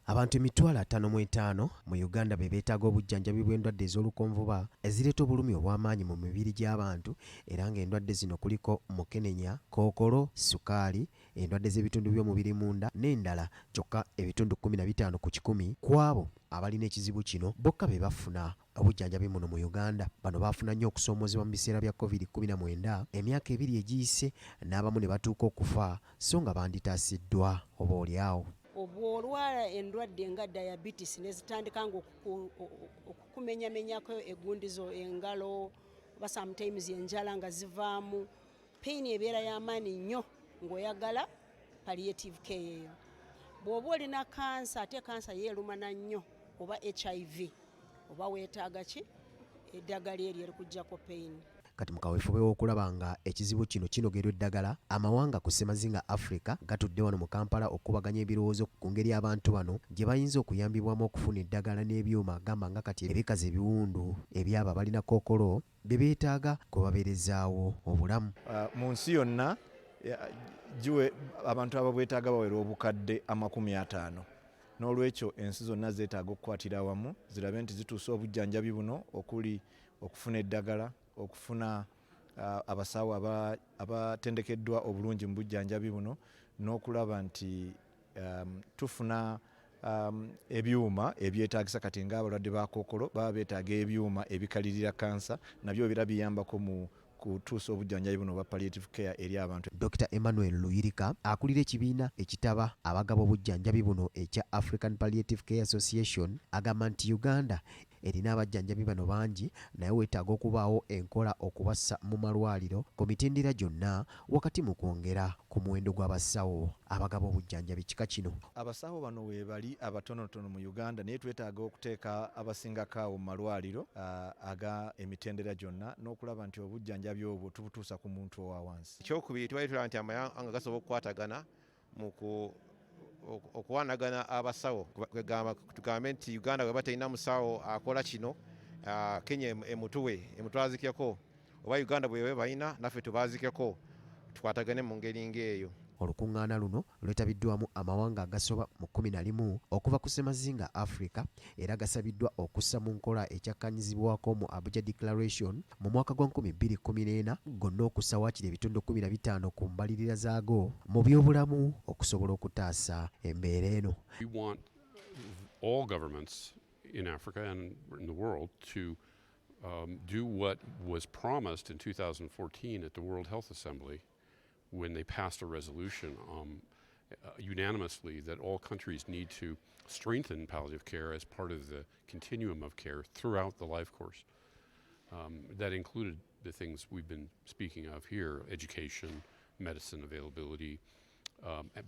Abantu 5,500 mu Uganda be beetaaga obujjanjabi bw'endwadde ez'olukonvuba ezireeta obulumi obw'amaanyi mu mibiri gy'abantu era ng'endwadde zino kuliko mukenenya, kookolo, sukaali, endwadde z'ebitundu by'omubiri munda n'endala kyokka ebitundu 15 ku 100 ku abo abalina ekizibu kino bokka be bafuna obujjanjabi muno mu Uganda. Bano baafuna nnyo okusoomoozebwa mu biseera bya COVID-19 emyaka 2 egiyise n'abamu ne batuuka okufa so nga banditaasiddwa oba oliawo. Obwolwala endwadde nga diabetes nezitandika nga okukumenyamenyako egundizo engalo oba sometimes enjala nga zivaamu pain ebeera y'amaanyi nnyo ng'oyagala palliative care eyo. Bw'oba olina kansa ate kansa yeerumana nnyo oba HIV oba weetaaga ki eddagala eryo erikuggyako pain. Kati mu kaweefube w'okulaba nga ekizibu kino kinogerwa eddagala, amawanga ku ssemazinga Africa gatudde wano mu Kampala okubaganya ebirowoozo ku ngeri abantu bano gye bayinza okuyambibwamu okufuna eddagala n'ebyuma gamba nga kati ebikazi ebiwundu ebyabo abalina kookolo bye beetaaga kubabeerezaawo obulamu. Mu nsi yonna abantu abo bwetaaga bawera obukadde 50. N'olwekyo ensi zonna zeetaaga okukwatira awamu zirabe nti zituusa obujjanjabi buno okuli okufuna eddagala, okufuna abasawo abatendekeddwa obulungi mu bujjanjabi buno n'okulaba nti tufuna ebyuma ebyetaagisa kati ng'abalwadde ba kookolo baba beetaaga ebyuma ebikalirira kansa nabyo bira biyambako mu kutuusa obujjanjabi buno obwa palliative care eri abantu. Dr. Emmanuel Luyirika akulira ekibiina ekitaba abagaba obujjanjabi buno ekya African Palliative Care Association agamba nti Uganda erina abajjanjabi bano bangi naye weetaaga okubaawo enkola okubassa mu malwaliro ku mitendera gyonna wakati mu kwongera ku muwendo gw'abasawo abagaba obujjanjabi kika kino. Abasawo bano weebali abatonotono mu Uganda naye twetaaga okuteeka abasingako awo mu malwaliro aga emitendera gyonna n'okulaba nti obujjanjabi obwo tubutuusa ku muntu owa wansi. Ekyokubiri twali tulaba nti amawanga gasobola okukwatagana mu okuwanagana abasawo tugambe nti Uganda bwe batalina musawo akola kino Kenya emutwazikeko oba Uganda bwe balina naffe tubazikeko tukwatagane mu ngeri ng'eyo. Olukungaana luno lwetabiddwamu amawanga agasoba mu 11 okuva ku ssemazinga Africa era gasabiddwa okussa mu nkola ekyakkanyizibwako mu Abuja Declaration mu mwaka gwa 2014 gonna okussa waakiri ebitundu 15 ku mbalirira zaago mu byobulamu okusobola okutaasa embeera eno. We want all governments in Africa and in the world to do what was promised in 2014 at the World Health Assembly when they passed a resolution unanimously that all countries need to strengthen palliative care as part of the continuum of care throughout the life course. That included the things we've been speaking of here, education, medicine availability,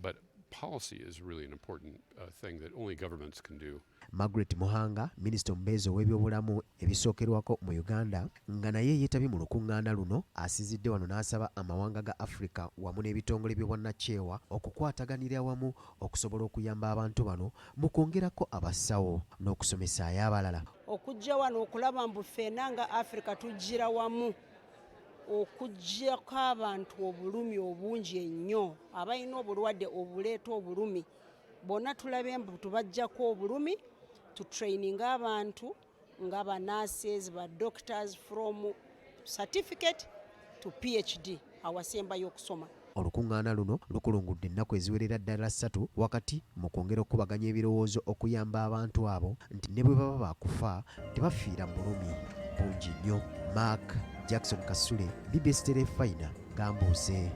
but policy is really an important thing that only governments can do. Margaret Muhanga, Minisita omubeezi w'ebyobulamu ebisookerwako mu Uganda, nga naye yeetabye mu lukungaana luno asizidde wano n'asaba amawanga ga Africa wamu n'ebitongole by'obwannakyewa okukwataganira wamu okusobola okuyamba abantu bano mu kwongerako abasawo n'okusomesaayo abalala. Okujja wano okulaba mbu ffenna nga Africa tujjira wamu okuggyako abantu obulumi obungi ennyo abalina obulwadde obuleeta obulumi bonna tulabe mbu tubaggyako obulumi tutraininga abantu nga ba nurses ba doctors from certificate to PhD awasembayo okusoma. Olukungaana luno lukulungudde ennaku eziwerera ddala 3 wakati mu kwongera okubaganya ebirowoozo okuyamba abantu abo nti ne bwe baba baakufa tebafiira mu bulumi bungi nnyo. Mark Jackson Kasule, BBSKATI Gambuuze.